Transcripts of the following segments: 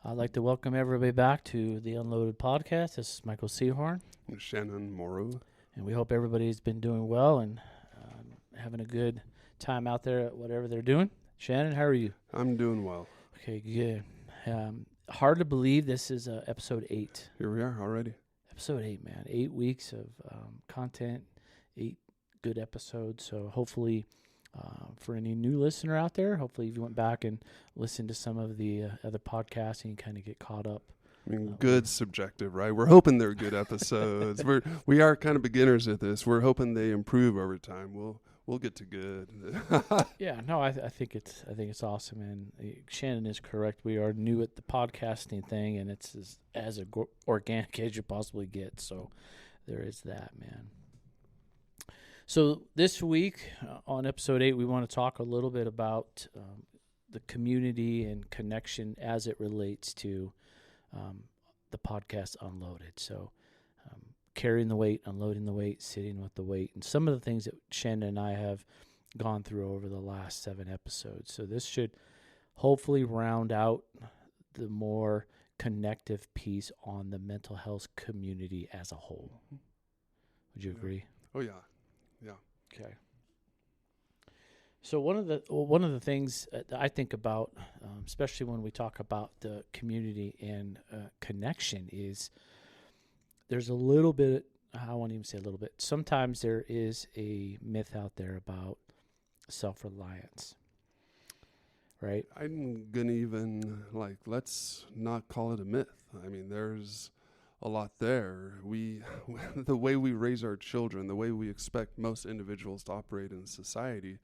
I'd like to welcome everybody back to the Unloaded Podcast. This is Michael Seahorn, Shannon Moru. and we hope everybody's been doing well and having a good time out there at whatever they're doing. Shannon, how are you? I'm doing well. Okay, good. Hard to believe this is episode 8. Here we are already. Episode 8, man. 8 weeks of content, 8 good episodes. So hopefully, for any new listener out there, hopefully if you went back and listened to some of the other podcasts and you kind of get caught up. I mean, good subjective, right? We're hoping they're good episodes. we are kind of beginners at this. We're hoping they improve over time. We'll get to good. Yeah, no, I think it's awesome, and Shannon is correct. We are new at the podcasting thing, and it's as organic as you possibly get. So there is that, man. So this week on episode 8, we want to talk a little bit about the community and connection as it relates to the podcast Unloaded. So carrying the weight, unloading the weight, sitting with the weight, and some of the things that Shannon and I have gone through over the last 7 episodes. So this should hopefully round out the more connective piece on the mental health community as a whole. Would you agree? Oh, yeah. Okay. So one of the things that I think about, especially when we talk about the community and connection, is there's a little bit. I won't even say a little bit. Sometimes there is a myth out there about self-reliance, right? I'm going to even, let's not call it a myth. I mean, there's a lot there. The way we raise our children, the way we expect most individuals to operate in society,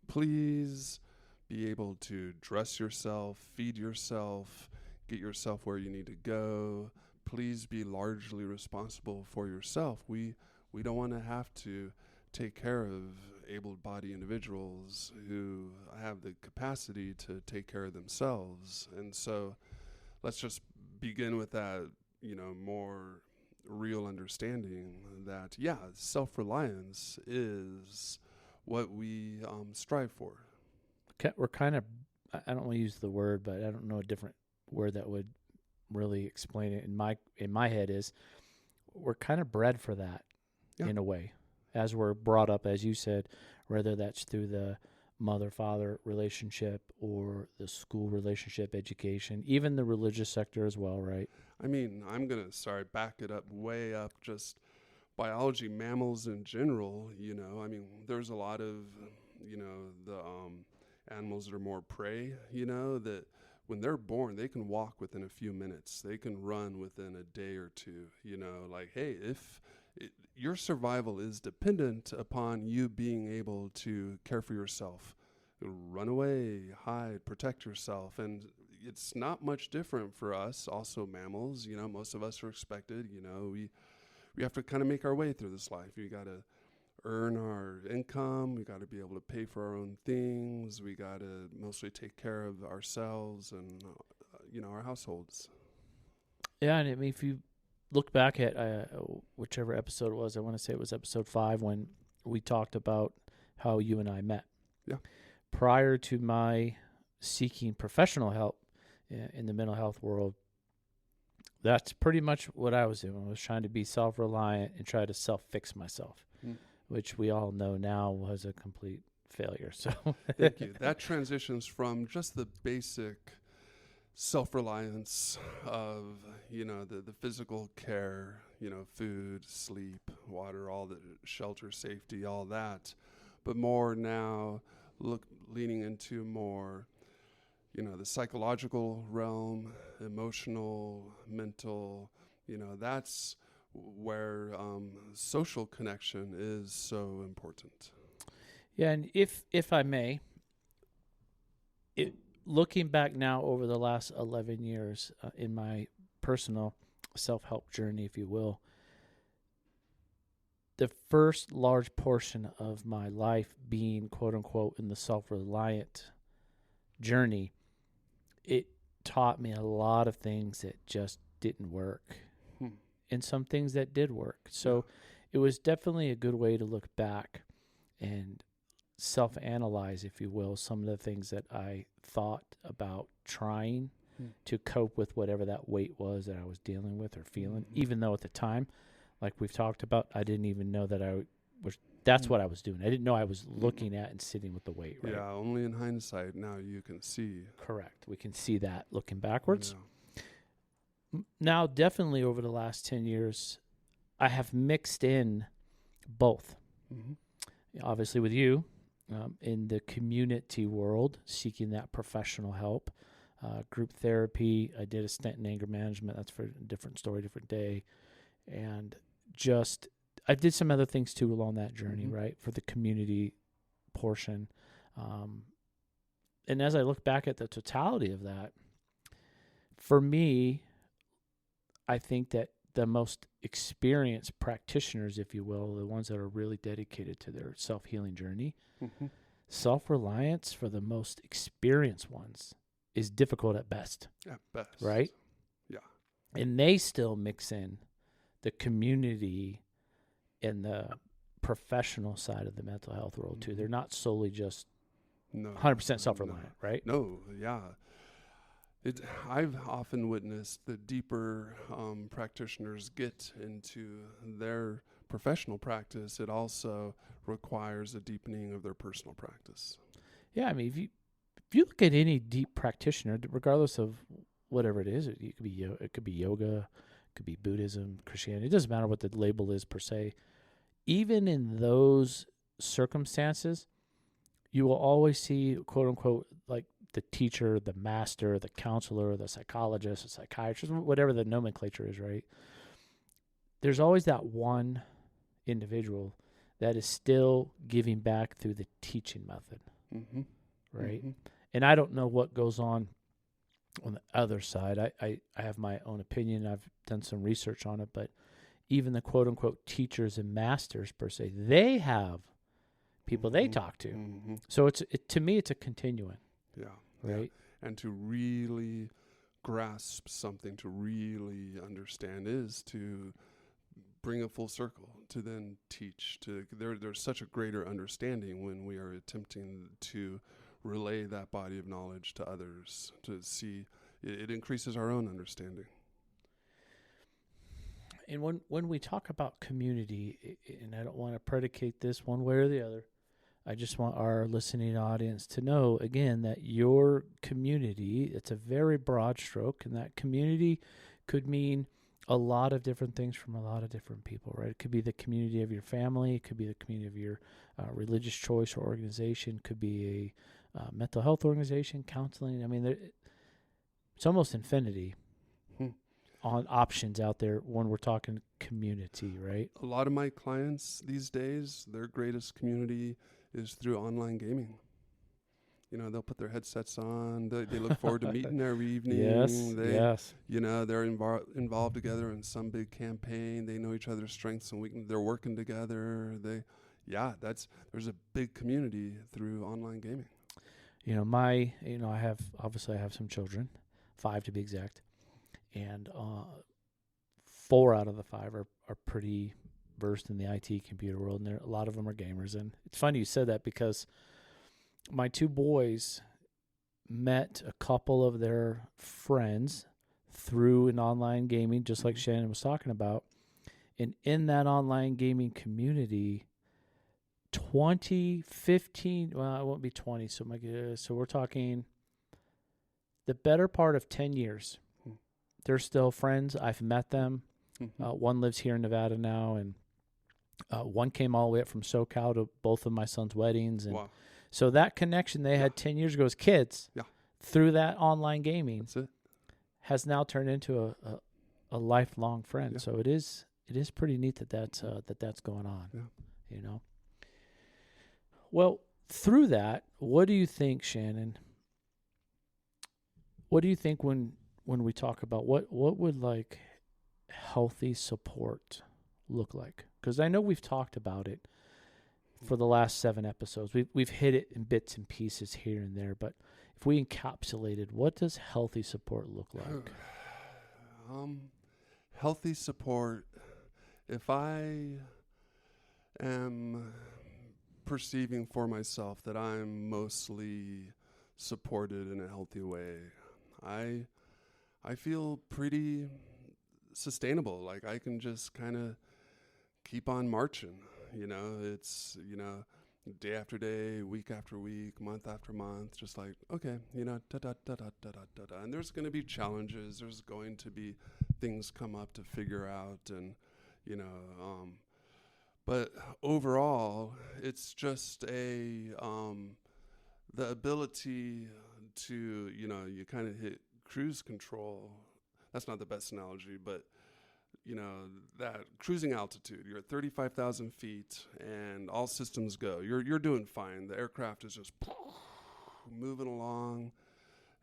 please be able to dress yourself, feed yourself, get yourself where you need to go. Please be largely responsible for yourself. We don't want to have to take care of able-bodied individuals who have the capacity to take care of themselves. And so let's just begin with that, more real understanding that, self-reliance is what we strive for. We're kind of, I don't want to use the word, but I don't know a different word that would really explain it. In my head is we're kind of bred for that in a way, as we're brought up, as you said, whether that's through the mother-father relationship or the school relationship, education, even the religious sector as well, right? I mean, I'm going to, back it up way up, just biology, mammals in general, I mean, there's a lot of, the animals that are more prey, that when they're born, they can walk within a few minutes. They can run within a day or two, hey, your survival is dependent upon you being able to care for yourself, run away, hide, protect yourself. And it's not much different for us, also mammals. Most of us are expected, we have to kind of make our way through this life. We got to earn our income. We got to be able to pay for our own things. We got to mostly take care of ourselves and, our households. Yeah, and I mean, if you look back at whichever episode it was, I want to say it was episode 5 when we talked about how you and I met. Yeah. Prior to my seeking professional help in the mental health world, that's pretty much what I was doing. I was trying to be self-reliant and try to self-fix myself, which we all know now was a complete failure. So Thank you. That transitions from just the basic self-reliance of, the physical care, food, sleep, water, all the shelter, safety, all that, but more now leaning into more the psychological realm, emotional, mental, that's where social connection is so important. yeah, and if I may, looking back now over the last 11 years in my personal self-help journey, if you will, the first large portion of my life being, quote unquote, in the self-reliant journey, it taught me a lot of things that just didn't work and some things that did work. So it was definitely a good way to look back and self-analyze, if you will, some of the things that I thought about trying to cope with whatever that weight was that I was dealing with or feeling, even though at the time, like we've talked about, I didn't even know that that's what I was doing. I didn't know I was looking at and sitting with the weight, right? Yeah, only in hindsight now you can see. Correct. We can see that looking backwards. Yeah. Now, definitely over the last 10 years, I have mixed in both. Obviously with you, in the community world, seeking that professional help, group therapy. I did a stint in anger management. That's for a different story, different day. And I did some other things too along that journey, right, for the community portion. And as I look back at the totality of that, for me, I think that the most experienced practitioners, if you will, the ones that are really dedicated to their self-healing journey, self-reliance for the most experienced ones is difficult at best. At best. Right? Yeah. And they still mix in the community and the professional side of the mental health world too. They're not solely just 100% self-reliant, right? No, yeah. I've often witnessed the deeper practitioners get into their professional practice, it also requires a deepening of their personal practice. Yeah, I mean, if you look at any deep practitioner, regardless of whatever it is, it could be yoga, it could be Buddhism, Christianity. It doesn't matter what the label is per se. Even in those circumstances, you will always see, quote unquote, like the teacher, the master, the counselor, the psychologist, the psychiatrist, whatever the nomenclature is, right? There's always that one individual that is still giving back through the teaching method, right? And I don't know what goes on the other side. I have my own opinion. I've done some research on it, but even the quote unquote teachers and masters per se, they have people they talk to. So to me, it's a continuum. Yeah. Right. Yeah. And to really grasp something, to really understand, is to bring it full circle, to then teach. There's such a greater understanding when we are attempting to relay that body of knowledge to others, to see it increases our own understanding. And when we talk about community, and I don't want to predicate this one way or the other, I just want our listening audience to know, again, that your community, it's a very broad stroke, and that community could mean a lot of different things from a lot of different people, right? It could be the community of your family. It could be the community of your religious choice or organization. It could be a mental health organization, counseling. I mean, it's almost infinity on options out there when we're talking community, right? A lot of my clients these days, their greatest community is through online gaming. You know, they'll put their headsets on. They look forward to meeting every evening. Yes. You know, they're involved together in some big campaign. They know each other's strengths and weaknesses. They're working together. There's a big community through online gaming. You know, I have some children, 5 to be exact, and 4 out of the 5 are pretty versed in the IT computer world, and a lot of them are gamers. And it's funny you said that, because my 2 boys met a couple of their friends through an online gaming, just like Shannon was talking about. And in that online gaming community, 15, well, it won't be 20, so we're talking the better part of 10 years. They're still friends. I've met them. One lives here in Nevada now, and one came all the way up from SoCal to both of my son's weddings. And so that connection they had 10 years ago as kids through that online gaming has now turned into a lifelong friend. So it is pretty neat that's going on, you know. Well, through that, what do you think, Shannon? What do you think when we talk about what would like healthy support look like? Because I know we've talked about it for the last 7 episodes. We've hit it in bits and pieces here and there, but if we encapsulated, what does healthy support look like? Healthy support, if I am perceiving for myself that I'm mostly supported in a healthy way, I I feel pretty sustainable. Like I can just kind of keep on marching. It's, day after day, week after week, month after month, just like, okay, da da da da da da da da. And there's going to be challenges. There's going to be things come up to figure out, and but overall, it's just the ability to, you kind of hit cruise control. That's not the best analogy, but that cruising altitude, you're at 35,000 feet and all systems go. You're doing fine. The aircraft is just moving along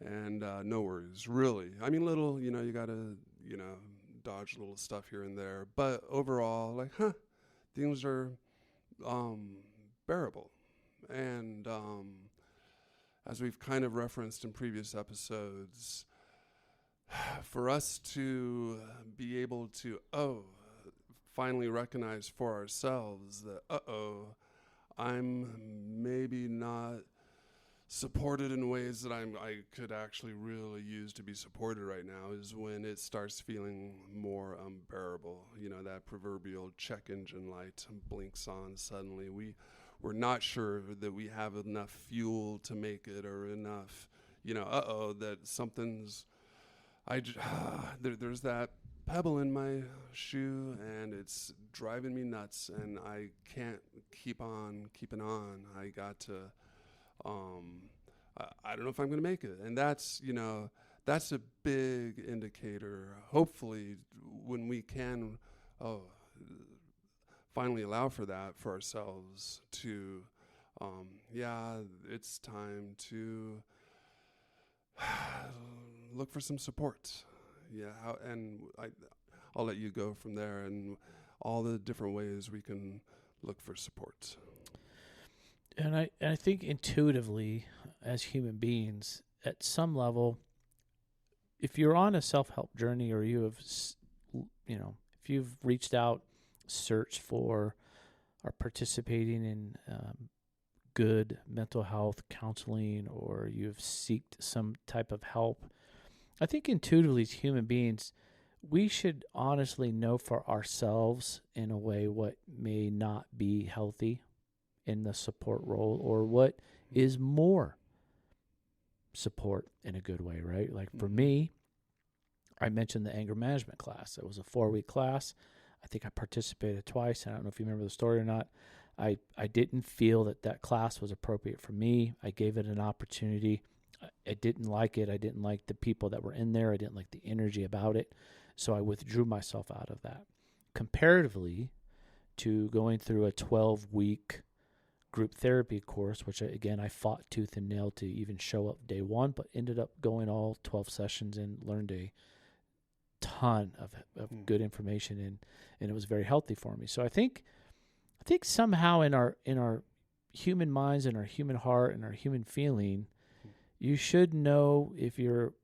and no worries, really. I mean, little, you got to, dodge little stuff here and there. But overall, like, things are bearable. And as we've kind of referenced in previous episodes, for us to be able to, finally recognize for ourselves that, I'm maybe not supported in ways that I could actually really use to be supported right now, is when it starts feeling more unbearable. That proverbial check engine light blinks on suddenly. We're not sure that we have enough fuel to make it, or enough, that something's, there's that pebble in my shoe and it's driving me nuts and I can't keep on keeping on. I got to, I don't know if I'm going to make it. And that's, that's a big indicator. Hopefully when we can, finally allow for that for ourselves to, it's time to look for some support. I'll let you go from there, and all the different ways we can look for support. And I think intuitively, as human beings, at some level, if you're on a self-help journey, or you have, if you've reached out, searched for, or participating in good mental health counseling, or you've sought some type of help, I think intuitively as human beings, we should honestly know for ourselves in a way what may not be healthy in the support role, or what is more support in a good way, right? Like for me, I mentioned the anger management class. It was a 4-week class. I think I participated twice. I don't know if you remember the story or not. I didn't feel that class was appropriate for me. I gave it an opportunity. I didn't like it. I didn't like the people that were in there. I didn't like the energy about it. So I withdrew myself out of that. Comparatively to going through a 12-week group therapy course, which I fought tooth and nail to even show up day one, but ended up going all 12 sessions and learned a ton of good information, and it was very healthy for me. So I think somehow in our human minds and our human heart and our human feeling, you should know if you're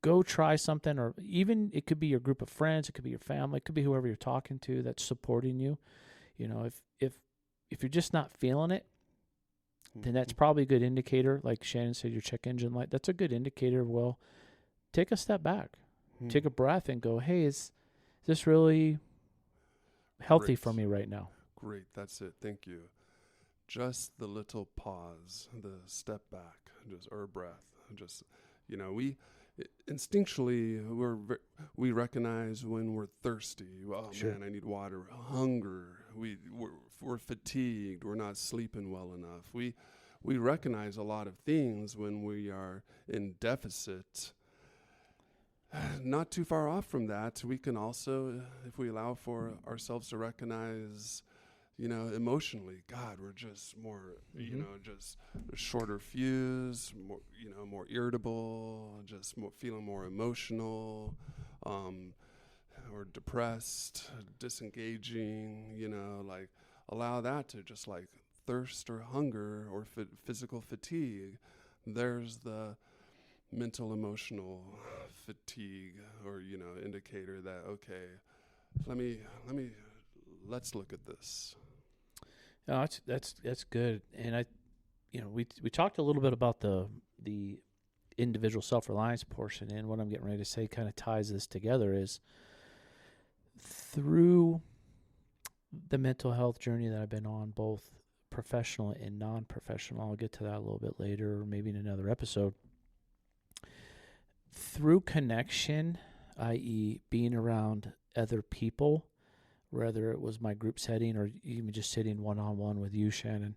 go try something, or even it could be your group of friends, it could be your family, it could be whoever you're talking to that's supporting you. If you're just not feeling it, then that's probably a good indicator. Like Shannon said, your check engine light, that's a good indicator. Well, take a step back, take a breath and go, hey, is this really healthy for me right now? Great. That's it. Thank you. Just the little pause, the step back, just breath. Just, we instinctually, we recognize when we're thirsty. Oh, sure. Man, I need water. Hunger. We're fatigued. We're not sleeping well enough. We recognize a lot of things when we are in deficit. Not too far off from that, we can also, if we allow for ourselves to recognize, emotionally, God, we're just more, just shorter fuse, more, more irritable, just more feeling more emotional, or depressed, disengaging, like allow that to just like thirst or hunger or physical fatigue. There's the mental emotional fatigue, or indicator that, okay, let's look at this. No, that's good. And we talked a little bit about the individual self-reliance portion. And what I'm getting ready to say kind of ties this together is through the mental health journey that I've been on, both professional and non-professional. I'll get to that a little bit later, or maybe in another episode. Through connection, i.e. being around other people, whether it was my group setting or even just sitting one-on-one with you, Shannon,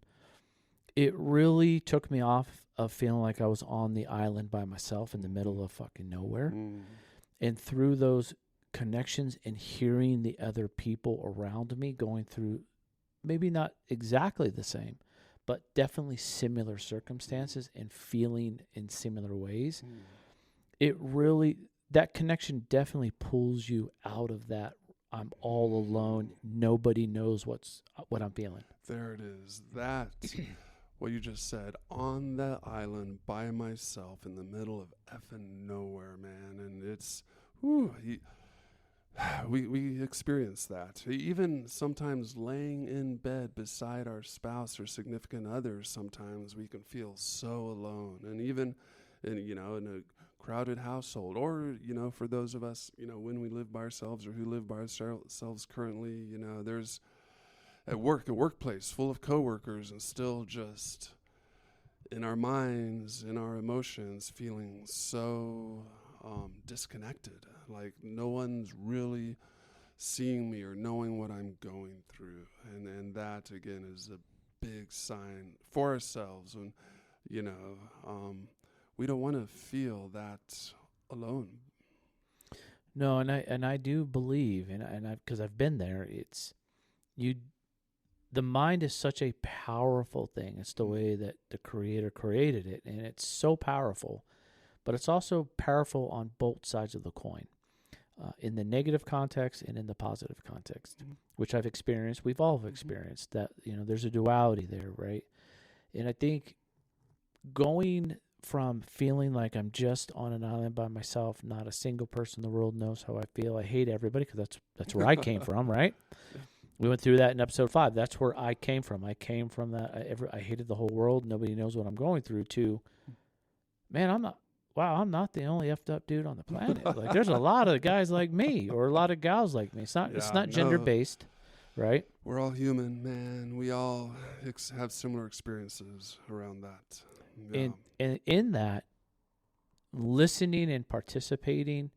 it really took me off of feeling like I was on the island by myself in the middle of fucking nowhere. And through those connections and hearing the other people around me going through maybe not exactly the same, but definitely similar circumstances and feeling in similar ways, it really, that connection definitely pulls you out of that I'm all alone, nobody knows what I'm feeling. There it is. That, what you just said, on the island by myself in the middle of effing nowhere, man. And it's, we experience that. Even sometimes laying in bed beside our spouse or significant others, sometimes we can feel so alone. And even in a crowded household, or, for those of us, when we live by ourselves or who live by ourselves currently, there's a workplace full of coworkers and still just in our minds, in our emotions, feeling so disconnected, like no one's really seeing me or knowing what I'm going through. And that, again, is a big sign for ourselves when, we don't want to feel that alone. No, and I do believe, because I've been there. The mind is such a powerful thing. It's the way that the Creator created it, and it's so powerful. But it's also powerful on both sides of the coin, in the negative context and in the positive context, which I've experienced. We've all experienced that. There's a duality there, right? And I think going from feeling like I'm just on an island by myself, not a single person in the world knows how I feel. I hate everybody, because that's where I came from, right? We went through that in episode 5. That's where I came from. I came from that. I hated the whole world. Nobody knows what I'm going through. To, man, I'm not the only effed up dude on the planet. Like, there's a lot of guys like me, or a lot of gals like me. It's not gender based, right? We're all human, man. We all have similar experiences around that. Yeah. And in that, listening and participating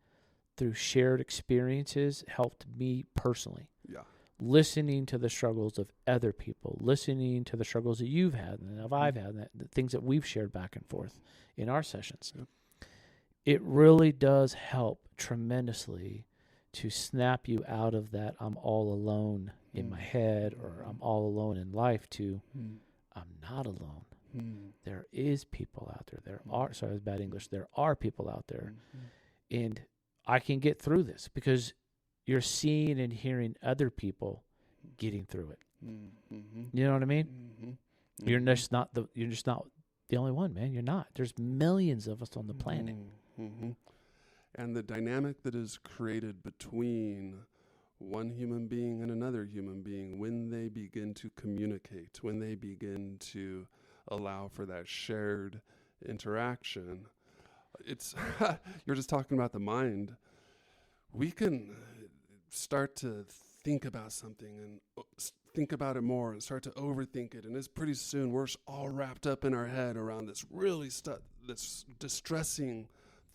through shared experiences helped me personally. Yeah. Listening to the struggles of other people, listening to the struggles that you've had and that I've had, and the things that we've shared back and forth in our sessions. Yep. It really does help tremendously to snap you out of that I'm all alone in my head, or I'm all alone in life, to I'm not alone. There is people out there. Sorry, that's bad English. There are people out there. And I can get through this, because you're seeing and hearing other people getting through it. You know what I mean? You're just not the only one, man. You're not. There's millions of us on the planet. And the dynamic that is created between one human being and another human being, when they begin to communicate, when they begin to allow for that shared interaction, it's you're just talking about the mind. We can start to think about something and think about it more and start to overthink it, and it's pretty soon we're all wrapped up in our head around this really this distressing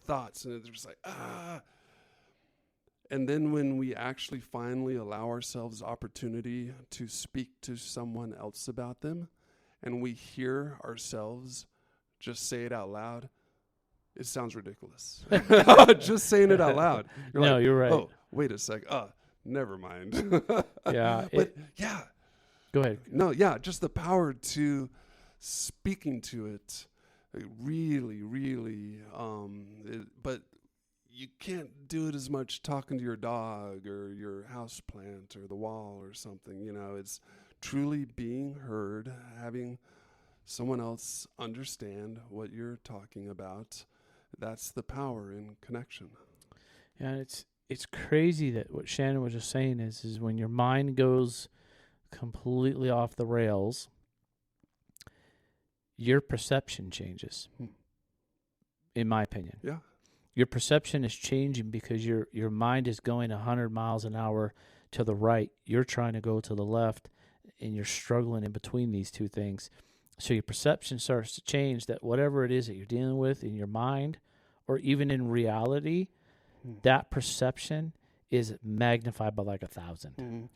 thoughts, and it's just like And then when we actually finally allow ourselves opportunity to speak to someone else about them, and we hear ourselves just say it out loud, it sounds ridiculous. Just saying it out loud. You're right. Oh, wait a sec. Never mind. Yeah. But yeah. Go ahead. No, yeah, just the power to speaking to it, really, really. But you can't do it as much talking to your dog or your house plant or the wall or something. It's truly being heard, having someone else understand what you're talking about. That's the power in connection. And it's crazy that what Shannon was just saying is when your mind goes completely off the rails, your perception changes. in my opinion. Yeah. Your perception is changing because your mind is going 100 miles an hour to the right. You're trying to go to the left, and you're struggling in between these two things. So your perception starts to change, that whatever it is that you're dealing with in your mind or even in reality, that perception is magnified by like 1,000.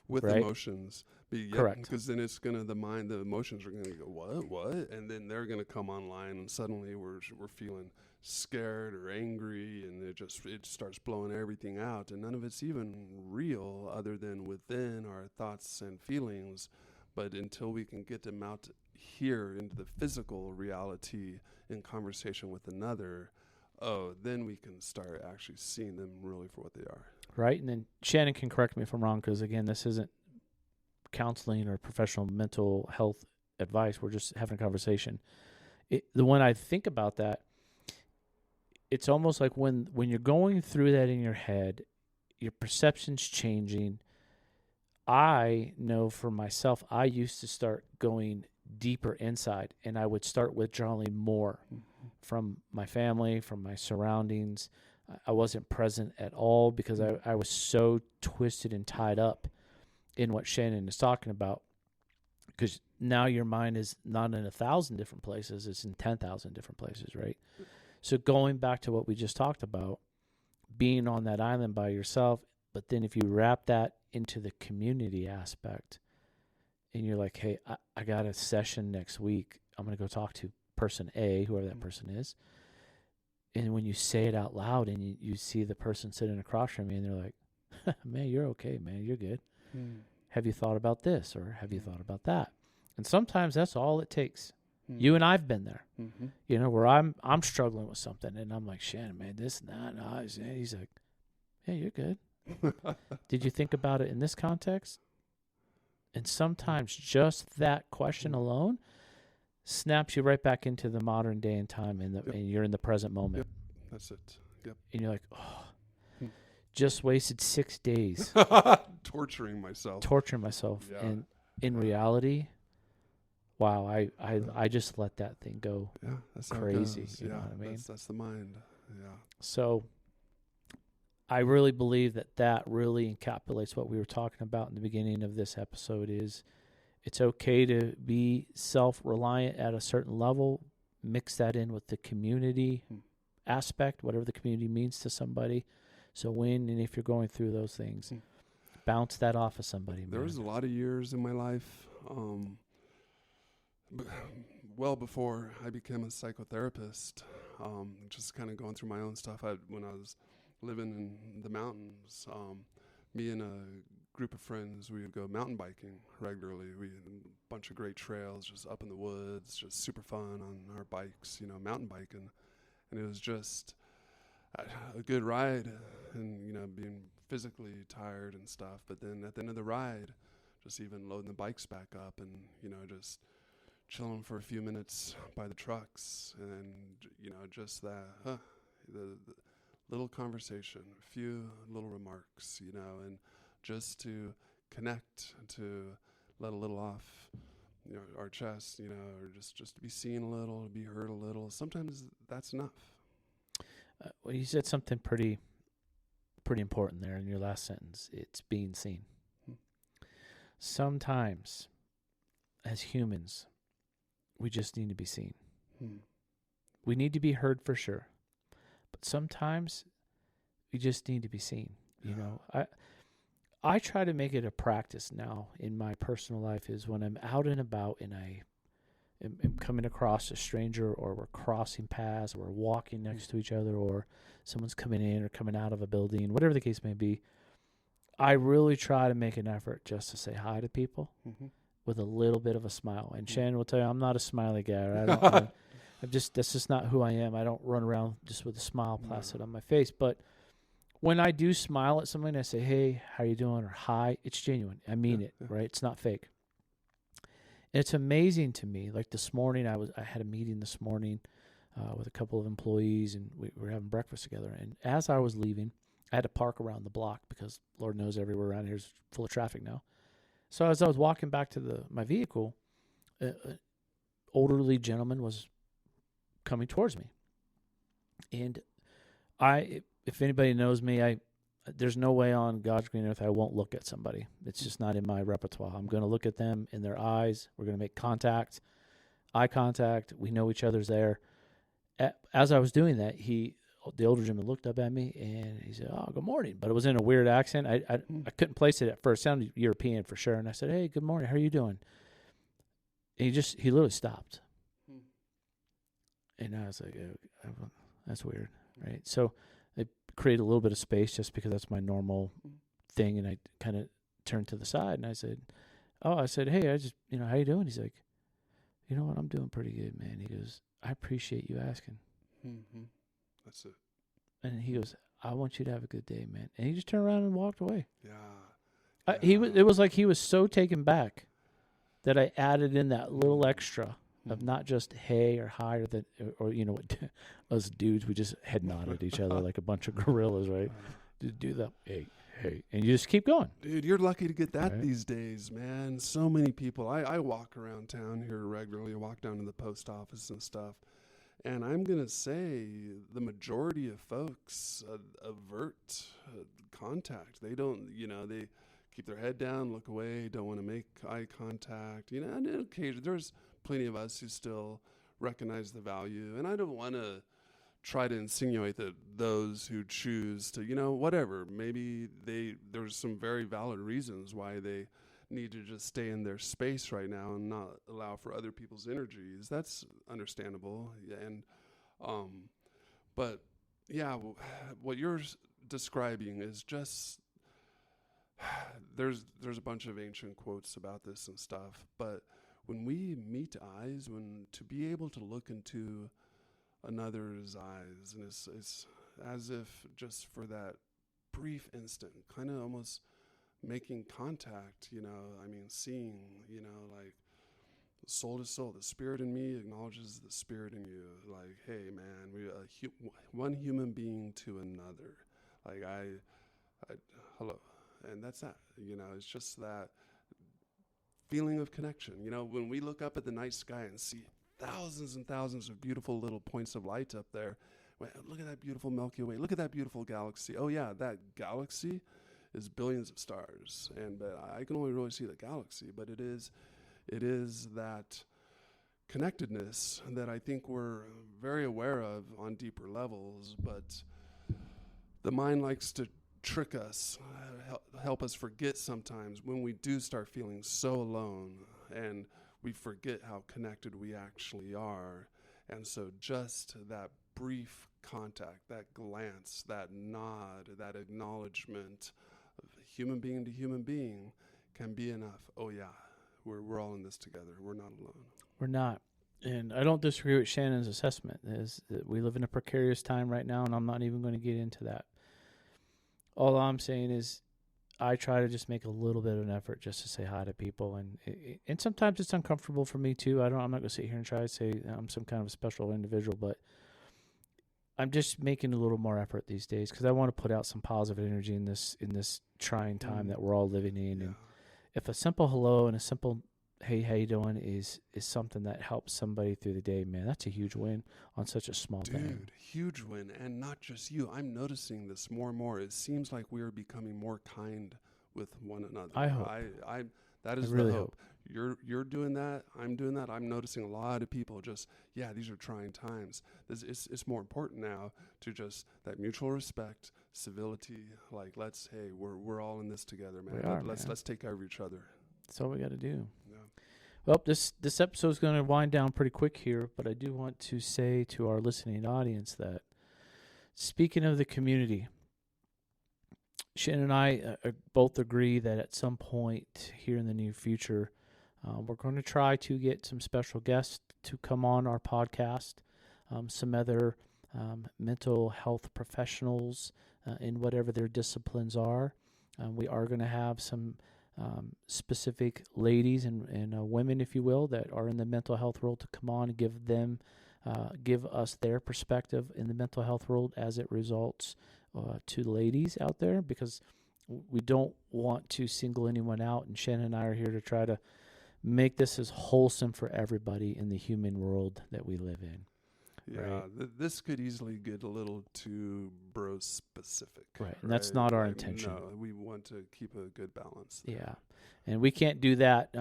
With right? emotions. Correct. Because then it's going to, the emotions are going to go, what? And then they're going to come online, and suddenly we're feeling scared or angry, and it starts blowing everything out, and none of it's even real other than within our thoughts and feelings. But until we can get them out here into the physical reality in conversation with another, then we can start actually seeing them really for what they are. Right. And then Shannon can correct me if I'm wrong, because, again, this isn't counseling or professional mental health advice. We're just having a conversation. When I think about that, it's almost like when you're going through that in your head, your perception's changing. I know for myself, I used to start going deeper inside, and I would start withdrawing more from my family, from my surroundings. I wasn't present at all because I was so twisted and tied up in what Shannon is talking about. Because now your mind is not in 1,000 different places, it's in 10,000 different places, right? So going back to what we just talked about, being on that island by yourself, but then if you wrap that into the community aspect, and you're like, hey, I got a session next week, I'm going to go talk to person A, whoever that person is. And when you say it out loud and you see the person sitting across from you, and they're like, man, you're okay, man, you're good. Have you thought about this, or have you thought about that? And sometimes that's all it takes. You and I've been there, you know, where I'm struggling with something, and I'm like, Shannon, man, this and that. No, he's like, yeah, you're good. Did you think about it in this context? And sometimes just that question alone snaps you right back into the modern day and time, and you're in the present moment. Yep. That's it. Yep. And you're like, oh, just wasted 6 days torturing myself. Yeah. And in reality, wow, I just let that thing go. Yeah, that's crazy. How it goes. You know what I mean? That's the mind. Yeah. So I really believe that really encapsulates what we were talking about in the beginning of this episode. Is it's okay to be self-reliant at a certain level, mix that in with the community aspect, whatever the community means to somebody. So when and if you're going through those things, bounce that off of somebody. There was a lot of years in my life, well before I became a psychotherapist, just kind of going through my own stuff. When I was living in the mountains, me and a group of friends, we would go mountain biking regularly. We had a bunch of great trails just up in the woods, just super fun on our bikes, you know, mountain biking. And it was just a good ride, and, you know, being physically tired and stuff. But then at the end of the ride, just even loading the bikes back up and, you know, just chilling for a few minutes by the trucks, and, you know, just that, the little conversation, a few little remarks, you know, and just to connect, to let a little off, you know, our chest, you know, or just to be seen a little, to be heard a little. Sometimes that's enough. Well, you said something pretty important there in your last sentence. It's being seen. Sometimes, as humans, we just need to be seen. We need to be heard for sure, but sometimes we just need to be seen. You know, I try to make it a practice now in my personal life, is when I'm out and about and I am coming across a stranger, or we're crossing paths, or we're walking next to each other, or someone's coming in or coming out of a building, whatever the case may be, I really try to make an effort just to say hi to people with a little bit of a smile. And Shannon will tell you, I'm not a smiley guy. Right? That's just not who I am. I don't run around just with a smile plastered on my face. But when I do smile at somebody and I say, hey, how you doing? Or hi, it's genuine. I mean it, right? It's not fake. And it's amazing to me. Like this morning, I had a meeting this morning with a couple of employees, and we were having breakfast together. And as I was leaving, I had to park around the block because Lord knows everywhere around here is full of traffic now. So as I was walking back to my vehicle, an elderly gentleman was coming towards me. And if anybody knows me, there's no way on God's green earth I won't look at somebody. It's just not in my repertoire. I'm going to look at them in their eyes. We're going to make contact, eye contact. We know each other's there. As I was doing that, the older gentleman looked up at me and he said, "Oh, good morning." But it was in a weird accent. I couldn't place it at first. It sounded European for sure. And I said, "Hey, good morning. How are you doing?" And he literally stopped. And I was like, oh, that's weird, right? So I created a little bit of space just because that's my normal thing. And I kind of turned to the side and I said, "Hey, how you doing?" He's like, "You know what? I'm doing pretty good, man." He goes, "I appreciate you asking." Mm-hmm. That's it. And he goes, "I want you to have a good day, man." And he just turned around and walked away. Yeah. It was like he was so taken back that I added in that little extra of not just hey or hi or us dudes, we just head nodded at each other like a bunch of gorillas, right? Just do the hey, and you just keep going. Dude, you're lucky to get that Right. these days, man. So many people. I walk around town here regularly. I walk down to the post office and stuff. And I'm going to say the majority of folks avert contact. They don't, they keep their head down, look away, don't want to make eye contact. And occasionally there's plenty of us who still recognize the value. And I don't want to try to insinuate that those who choose to, whatever, maybe there's some very valid reasons why they need to just stay in their space right now and not allow for other people's energies. That's understandable. And, but yeah, what you're describing is just, there's a bunch of ancient quotes about this and stuff, but when we meet eyes, to be able to look into another's eyes, and it's as if just for that brief instant, kind of almost making contact, seeing, like soul to soul, the spirit in me acknowledges the spirit in you. Like, hey, man, one human being to another. Like hello, and that's that. It's just that feeling of connection. When we look up at the night sky and see thousands and thousands of beautiful little points of light up there. Look at that beautiful Milky Way. Look at that beautiful galaxy. Oh yeah, that galaxy is billions of stars, and I can only really see the galaxy, but it is that connectedness that I think we're very aware of on deeper levels, but the mind likes to trick us, help us forget sometimes when we do start feeling so alone, and we forget how connected we actually are. And so just that brief contact, that glance, that nod, that acknowledgement of human being to human being can be enough. Oh yeah, we're all in this together. We're not alone. We're not. And I don't disagree with Shannon's assessment. Is that we live in a precarious time right now, and I'm not even going to get into that. All I'm saying is I try to just make a little bit of an effort just to say hi to people, and sometimes it's uncomfortable for me too. I'm not going to sit here and try to say I'm some kind of a special individual, but I'm just making a little more effort these days because I want to put out some positive energy in this trying time that we're all living in. Yeah. And if a simple hello and a simple hey, how you doing is something that helps somebody through the day, man, that's a huge win on such a small thing. Dude, huge win. And not just you. I'm noticing this more and more. It seems like we are becoming more kind with one another. I hope. That is really the hope. You're doing that. I'm doing that. I'm noticing a lot of people just, these are trying times. It's more important now to just that mutual respect, civility. Like, we're all in this together, man. Let's take care of each other. That's all we got to do. Yeah. Well, this episode is going to wind down pretty quick here, but I do want to say to our listening audience that speaking of the community, Shannon and I both agree that at some point here in the near future, we're going to try to get some special guests to come on our podcast, some other mental health professionals in whatever their disciplines are. We are going to have some specific ladies and women, if you will, that are in the mental health world to come on and give us their perspective in the mental health world as it results to ladies out there, because we don't want to single anyone out, and Shannon and I are here to try to make this as wholesome for everybody in the human world that we live in. Yeah, this could easily get a little too bro specific. Right, and that's not our Like, intention. No, we want to keep a good balance there. Yeah, and we can't do that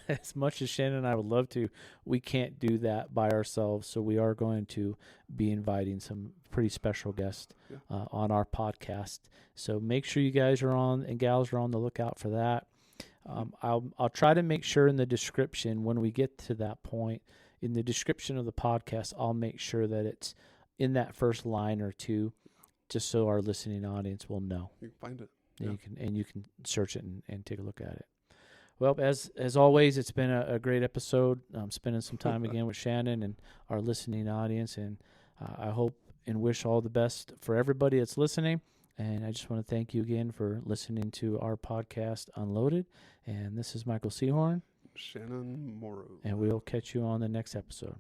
as much as Shannon and I would love to. We can't do that by ourselves, so we are going to be inviting some pretty special guests on our podcast. So make sure you guys are on and gals are on the lookout for that. I'll try to make sure in the description when we get to that point, in the description of the podcast, I'll make sure that it's in that first line or two, just so our listening audience will know. You can find it. And you can search it and take a look at it. Well, as always, it's been a great episode. Spending some time again with Shannon and our listening audience, and I hope and wish all the best for everybody that's listening. And I just want to thank you again for listening to our podcast, Unloaded. And this is Michael Seahorn. Shannon Morrow. And we'll catch you on the next episode.